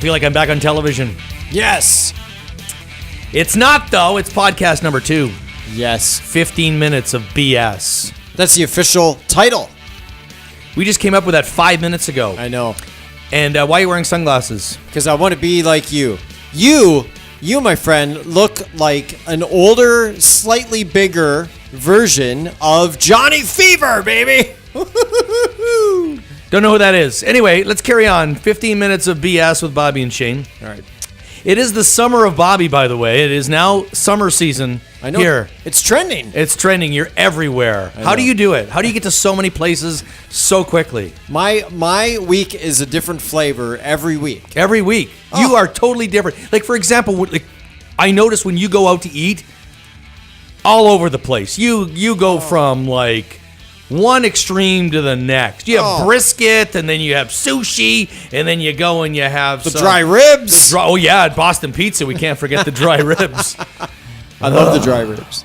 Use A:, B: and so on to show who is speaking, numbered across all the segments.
A: feel like I'm back on television.
B: Yes.
A: It's not, though. It's podcast number 2.
B: Yes.
A: 15 minutes of BS.
B: That's the official title.
A: We just came up with that 5 minutes ago.
B: I know.
A: And why are you wearing sunglasses?
B: Because I want to be like you. You, my friend, look like an older, slightly bigger version of Johnny Fever, baby.
A: Don't know who that is. Anyway, let's carry on. 15 minutes of BS with Bobby and Shane.
B: All right.
A: It is the summer of Bobby, by the way. It is now summer season.
B: I know.
A: Here.
B: It's trending.
A: It's trending. You're everywhere. How do you do it? How do you get to so many places so quickly?
B: My week is a different flavor every week.
A: Every week.
B: Oh.
A: You are totally different. Like, for example, like, I notice when you go out to eat, all over the place. You go from, like, one extreme to the next. You have brisket, and then you have sushi, and then you go and you have
B: the dry ribs.
A: Oh, yeah, Boston pizza. We can't forget the dry ribs.
B: I love the dry ribs.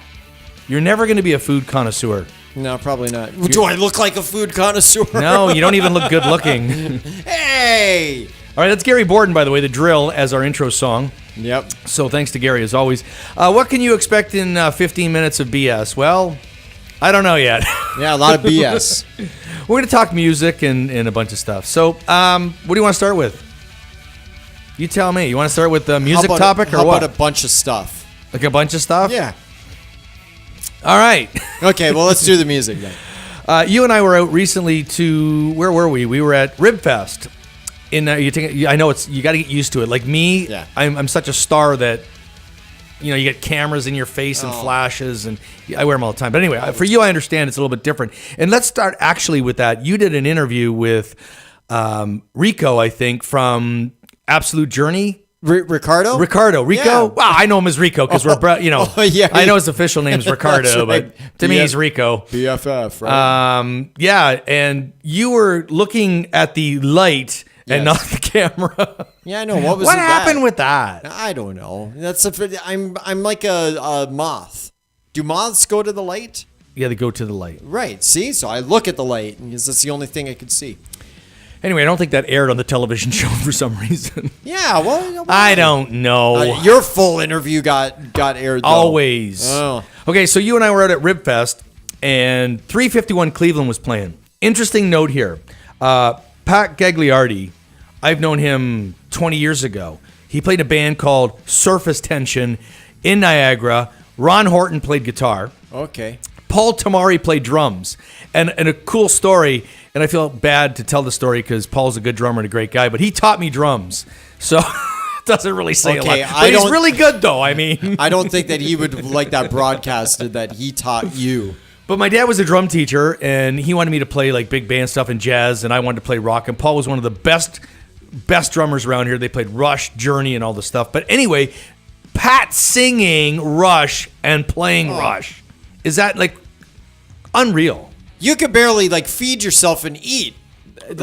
A: You're never going to be a food connoisseur.
B: No, probably not. Do I look like a food connoisseur?
A: No, you don't even look good looking.
B: Hey!
A: All right, that's Gary Borden, by the way, The Drill, as our intro song.
B: Yep.
A: So thanks to Gary, as always. What can you expect in 15 minutes of BS? Well, I don't know yet.
B: Yeah, a lot of BS.
A: We're going to talk music and a bunch of stuff. So what do you want to start with? You tell me. You want to start with the music topic or
B: what?
A: what?
B: How about a bunch of stuff?
A: Like a bunch of stuff?
B: Yeah.
A: All right.
B: Okay, well, let's do the music then.
A: You and I were out recently to, where were we? We were at Ribfest. I know you got to get used to it. Like me,
B: yeah.
A: I'm such a star that, you get cameras in your face and flashes, and I wear them all the time. But anyway, for you, I understand it's a little bit different. And let's start actually with that. You did an interview with Rico, I think, from Absolute Journey.
B: Ricardo?
A: Rico.
B: Yeah.
A: Wow, I know him as Rico because
B: yeah.
A: I know his official name is Ricardo,
B: right.
A: but to me he's Rico.
B: BFF, right?
A: Yeah, and you were looking at the light and not the camera.
B: Yeah, I know. What
A: happened with that?
B: I don't know. I'm like a moth. Do moths go to the light?
A: Yeah, they go to the light.
B: Right. See? So I look at the light because that's the only thing I could see.
A: Anyway, I don't think that aired on the television show for some reason.
B: Yeah, well,
A: I don't know.
B: Your full interview got aired, though.
A: Always.
B: Oh.
A: Okay, so you and I were out at Ribfest, and 351 Cleveland was playing. Interesting note here. Pat Gagliardi, I've known him 20 years ago. He played in a band called Surface Tension in Niagara. Ron Horton played guitar.
B: Okay.
A: Paul Tamari played drums. And a cool story, and I feel bad to tell the story because Paul's a good drummer and a great guy, but he taught me drums. So it doesn't really say a lot. But he's really good, though. I mean,
B: I don't think that he would like that broadcasted that he taught you.
A: But my dad was a drum teacher, and he wanted me to play like big band stuff and jazz, and I wanted to play rock. And Paul was one of the best drummers around here. They played Rush, Journey, and all the stuff. But anyway, Pat singing Rush and playing Rush. Is that like unreal?
B: You could barely like feed yourself and eat.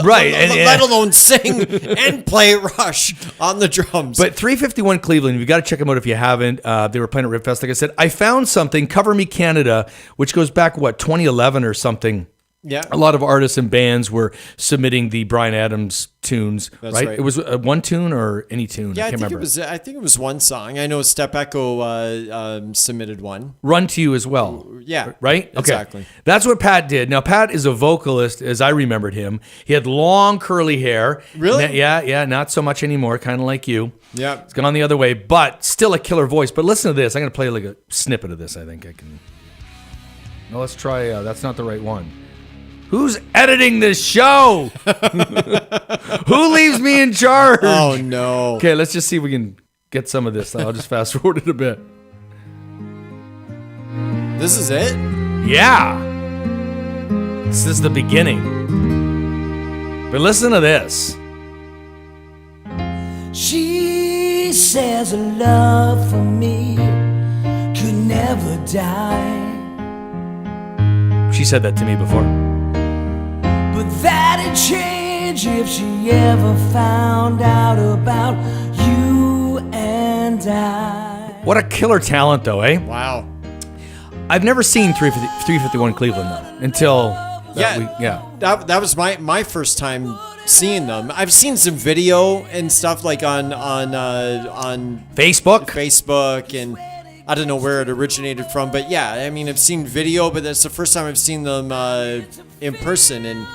A: Right.
B: Let alone sing and play Rush on the drums.
A: But 351 Cleveland, you've got to check them out if you haven't. They were playing at Ribfest. Like I said, I found something, Cover Me Canada, which goes back, 2011 or something.
B: Yeah.
A: A lot of artists and bands were submitting the Bryan Adams tunes,
B: That's
A: right?
B: right.
A: It was one tune or any tune?
B: Yeah,
A: I can't remember.
B: I think it was one song. I know Step Echo submitted one.
A: Run to You as well.
B: Yeah.
A: Right? Okay.
B: Exactly.
A: That's what Pat did. Now, Pat is a vocalist, as I remembered him. He had long curly hair.
B: Really?
A: Yeah, not so much anymore, kind of like you.
B: Yeah.
A: It's gone the other way, but still a killer voice. But listen to this. I'm going to play like a snippet of this, I think I can. Now, let's try, that's not the right one. Who's editing this show? Who leaves me in charge?
B: Oh, no.
A: Okay, let's just see if we can get some of this. I'll just fast forward it a bit.
B: This is it?
A: Yeah. This is the beginning. But listen to this.
C: She says a love for me could never die.
A: She said that to me before.
C: But that'd change if she ever found out about you and I.
A: What a killer talent, though, eh?
B: Wow.
A: I've never seen 351 Cleveland, though, until that week. Yeah.
B: That was my first time seeing them. I've seen some video and stuff like on
A: Facebook
B: and I don't know where it originated from, but yeah, I mean, I've seen video, but that's the first time I've seen them in person. And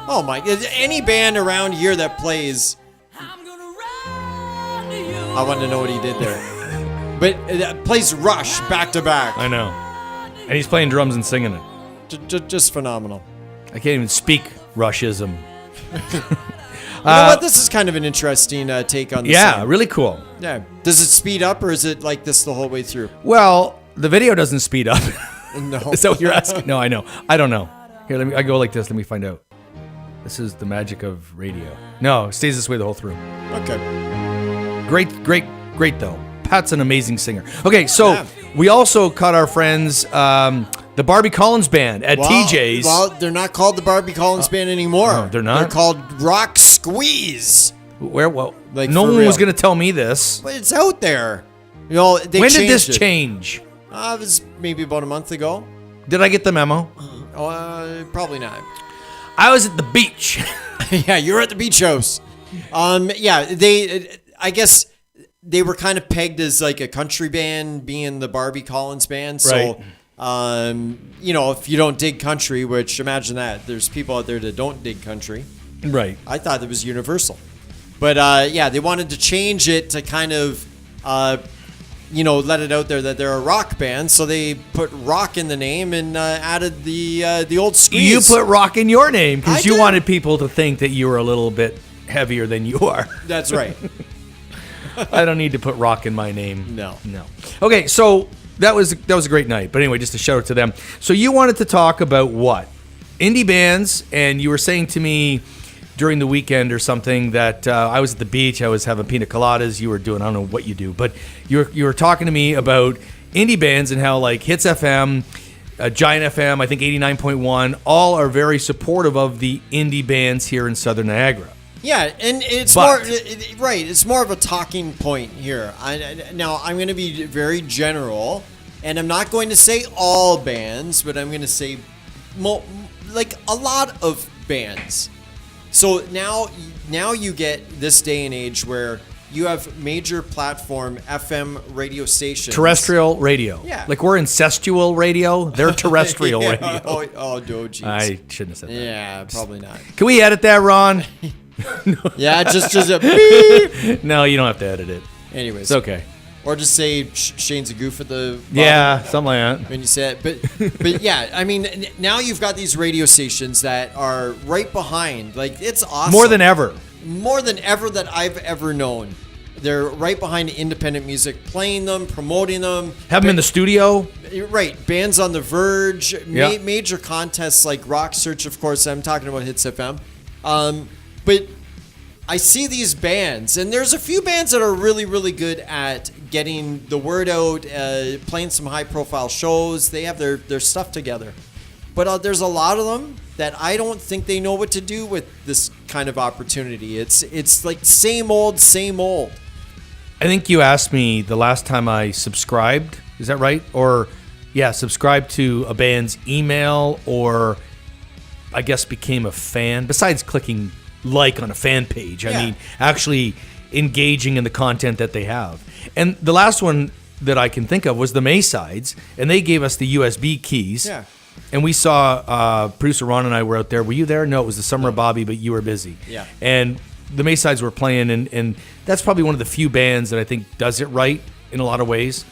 B: oh my, any band around here that plays, I want to know what he did there. But plays Rush back to back.
A: I know. And he's playing drums and singing it.
B: Just phenomenal.
A: I can't even speak Rushism.
B: You know what? This is kind of an interesting take on the song.
A: Really cool.
B: Yeah. Does it speed up or is it like this the whole way through?
A: Well, the video doesn't speed up.
B: No.
A: Is that what you're asking? No, I know. I don't know. Here, I go like this. Let me find out. This is the magic of radio. No, it stays this way the whole through.
B: Okay.
A: Great though. Pat's an amazing singer. Okay, so we also caught our friends, the Barbie Collins Band at TJ's.
B: Well, they're not called the Barbie Collins Band anymore.
A: No, they're not?
B: They're called Rock Squeeze.
A: Where? Well,
B: Like,
A: no
B: for
A: one
B: real.
A: was going to tell me this.
B: But it's out there. You know,
A: When did this change?
B: It was maybe about a month ago.
A: Did I get the memo?
B: Probably not.
A: I was at the beach.
B: Yeah, you're at the beach house. I guess they were kind of pegged as like a country band, being the Barbie Collins Band. So, you know, if you don't dig country, which imagine that, there's people out there that don't dig country.
A: Right.
B: I thought it was universal. But they wanted to change it to kind of, let it out there that they're a rock band. So they put rock in the name and added the old squeeze.
A: You put rock in your name because you
B: did.
A: wanted people to think that you were a little bit heavier than you are.
B: That's right.
A: I don't need to put rock in my name.
B: No.
A: Okay, so that was a great night. But anyway, just a shout out to them. So you wanted to talk about what? Indie bands, and you were saying to me during the weekend or something that I was at the beach, I was having pina coladas, you were doing, I don't know what you do, but you were talking to me about indie bands and how like Hits FM, Giant FM, I think 89.1, all are very supportive of the indie bands here in Southern Niagara.
B: Yeah, and it's it's more of a talking point here. Now, I'm going to be very general, and I'm not going to say all bands, but I'm going to say like a lot of bands. So now you get this day and age where you have major platform FM radio stations.
A: Terrestrial radio.
B: Yeah.
A: Like we're incestual radio, they're terrestrial radio.
B: Oh, geez.
A: I shouldn't have said that.
B: Yeah, probably not.
A: Can we edit that, Ron?
B: Yeah, just a beep.
A: No, you don't have to edit it.
B: Anyways.
A: It's okay.
B: Or just say Shane's a goof at the bottom.
A: Yeah, something like that.
B: When you say it, but yeah, I mean, now you've got these radio stations that are right behind. Like, it's awesome.
A: More than ever
B: that I've ever known. They're right behind independent music, playing them, promoting them.
A: Have them in the studio.
B: Right, bands on the verge,
A: Yeah.
B: major contests like Rock Search, of course. I'm talking about Hits FM. But I see these bands, and there's a few bands that are really, really good at getting the word out, playing some high-profile shows. They have their stuff together. But there's a lot of them that I don't think they know what to do with this kind of opportunity. It's like same old.
A: I think you asked me the last time I subscribed. Is that right? Or, yeah, subscribed to a band's email, or I guess became a fan, besides clicking like on a fan page. I mean, actually engaging in the content that they have. And the last one that I can think of was the Maysides, and they gave us the USB keys.
B: Yeah.
A: And we saw producer Ron and I were out there. Were you there? No, it was the Summer of Bobby, but you were busy.
B: Yeah.
A: And the Maysides were playing, and that's probably one of the few bands that I think does it right in a lot of ways.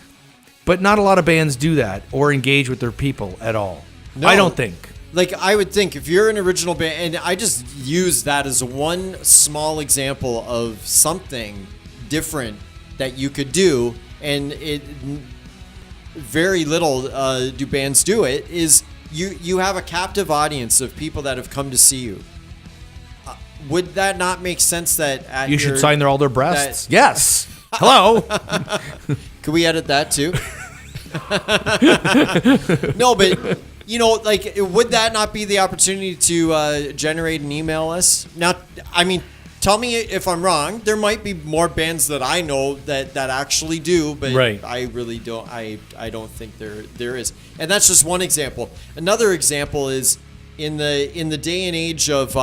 A: But not a lot of bands do that or engage with their people at all.
B: No.
A: I don't think.
B: Like, I would think if you're an original band, and I just use that as one small example of something different that you could do, and it very little do bands do it, is you have a captive audience of people that have come to see you. Would that not make sense that at
A: You should sign all their breasts. Yes. Hello.
B: Could we edit that too? No, but like, would that not be the opportunity to generate an email list? Now, I mean, tell me if I'm wrong. There might be more bands that I know that actually do, but
A: right.
B: I really don't. I don't think there is, and that's just one example. Another example is in the day and age of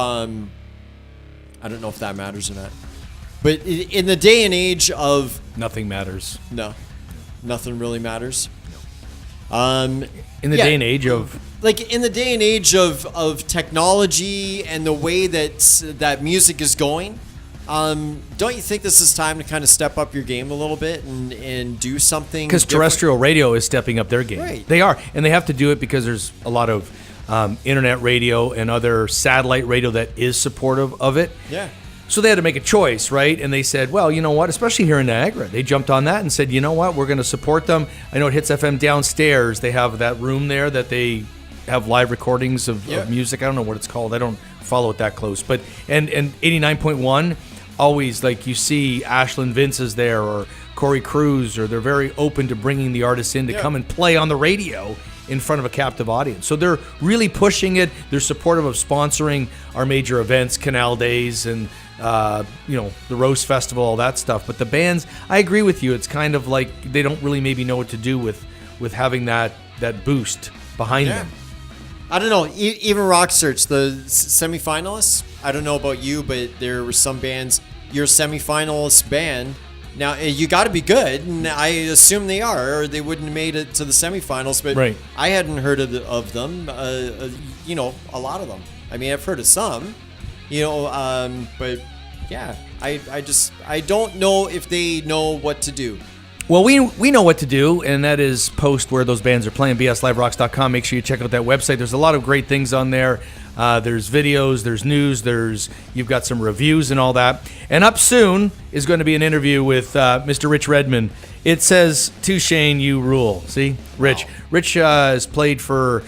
B: I don't know if that matters or not. But in the day and age of
A: Nothing matters.
B: no, nothing really matters.
A: In the day and age of
B: like in the day and age of technology and the way that music is going, don't you think this is time to kind of step up your game a little bit and do something?
A: Because
B: different?
A: terrestrial radio is stepping up their game.
B: Right.
A: They are, and they have to do it because there's a lot of internet radio and other satellite radio that is supportive of it.
B: Yeah.
A: So they had to make a choice, right? And they said, well, you know what? Especially here in Niagara, they jumped on that and said, you know what? We're going to support them. I know at Hits FM downstairs, they have that room there that they have live recordings of music. I don't know what it's called. I don't follow it that close. But and 89.1, always like you see Ashlyn Vince is there or Corey Cruz, or they're very open to bringing the artists in to come and play on the radio in front of a captive audience. So they're really pushing it. They're supportive of sponsoring our major events, Canal Days and the Rose Festival, all that stuff. But the bands, I agree with you. It's kind of like they don't really maybe know what to do with having that boost behind them.
B: I don't know. Even Rock Search, the semifinalists. I don't know about you, but there were some bands. You're a semifinalist band. Now you got to be good, and I assume they are, or they wouldn't have made it to the semifinals. But
A: right.
B: I hadn't heard of them. A lot of them. I mean, I've heard of some. But yeah, I don't know if they know what to do.
A: Well, we know what to do, and that is post where those bands are playing, bsliverocks.com. Make sure you check out that website. There's a lot of great things on there. There's videos, there's news, you've got some reviews and all that. And up soon is going to be an interview with Mr. Rich Redmond. It says, to Shane, you rule. See? Rich. Wow. Rich has played for,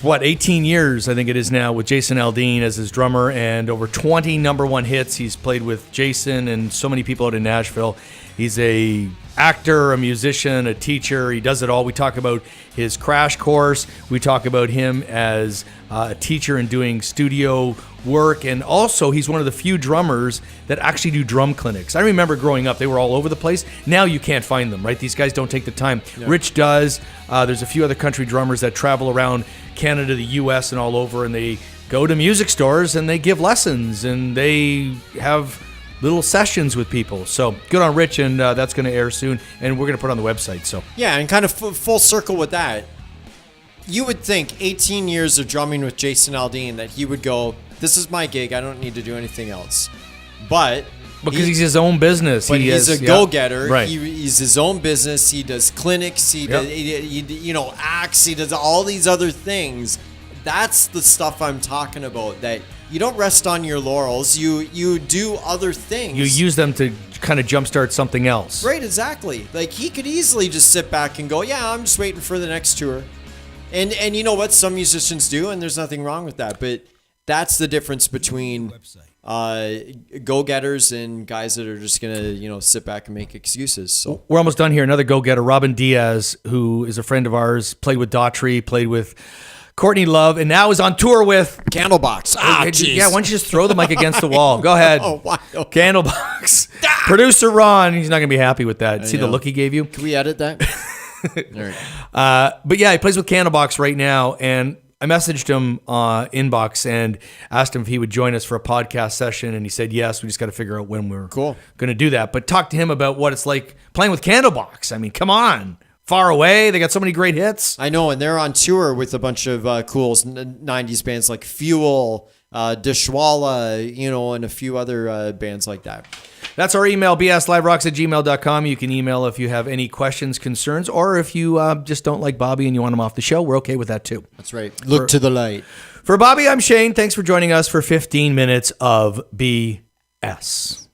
A: 18 years, I think it is now, with Jason Aldean as his drummer, and over 20 number one hits. He's played with Jason and so many people out in Nashville. He's a actor, a musician, a teacher. He does it all. We talk about his crash course. We talk about him as a teacher and doing studio work. And also, he's one of the few drummers that actually do drum clinics. I remember growing up, they were all over the place. Now you can't find them, right? These guys don't take the time. Yeah. Rich does. There's a few other country drummers that travel around Canada, the U.S., and all over, and they go to music stores and they give lessons and they have little sessions with people. So good on Rich, and that's going to air soon, and we're going to put it on the website. So
B: yeah, and kind of full circle with that, you would think 18 years of drumming with Jason Aldean that he would go, this is my gig, I don't need to do anything else. But
A: because he's his own business.
B: But he's a go-getter.
A: Right.
B: He's his own business. He does clinics. He does, acts. He does all these other things. That's the stuff I'm talking about. That you don't rest on your laurels. You do other things.
A: You use them to kind of jumpstart something else.
B: Right, exactly. Like he could easily just sit back and go, yeah, I'm just waiting for the next tour. And you know what? Some musicians do, and there's nothing wrong with that. But that's the difference between go-getters and guys that are just gonna sit back and make excuses. So
A: we're almost done here. Another go-getter, Robin Diaz, who is a friend of ours, played with Daughtry, played with Courtney Love, and now is on tour with
B: Candlebox.
A: Yeah, why don't you just throw the mic against the wall? Go ahead. Candlebox. Producer Ron, he's not gonna be happy with that. See the look he gave you?
B: Can we edit that? All
A: right. But yeah, he plays with Candlebox right now, and I messaged him inbox and asked him if he would join us for a podcast session, and he said yes. We just got to figure out when we're going to do that. But talk to him about what it's like playing with Candlebox. I mean, come on. Far Away. They got so many great hits.
B: I know, and they're on tour with a bunch of cool 90s bands like Fuel, Dishwalla, and a few other bands like that.
A: That's our email, bsliverocks@gmail.com. You can email if you have any questions, concerns, or if you just don't like Bobby and you want him off the show. We're okay with that, too.
B: That's right. Look to the light.
A: For Bobby, I'm Shane. Thanks for joining us for 15 minutes of BS.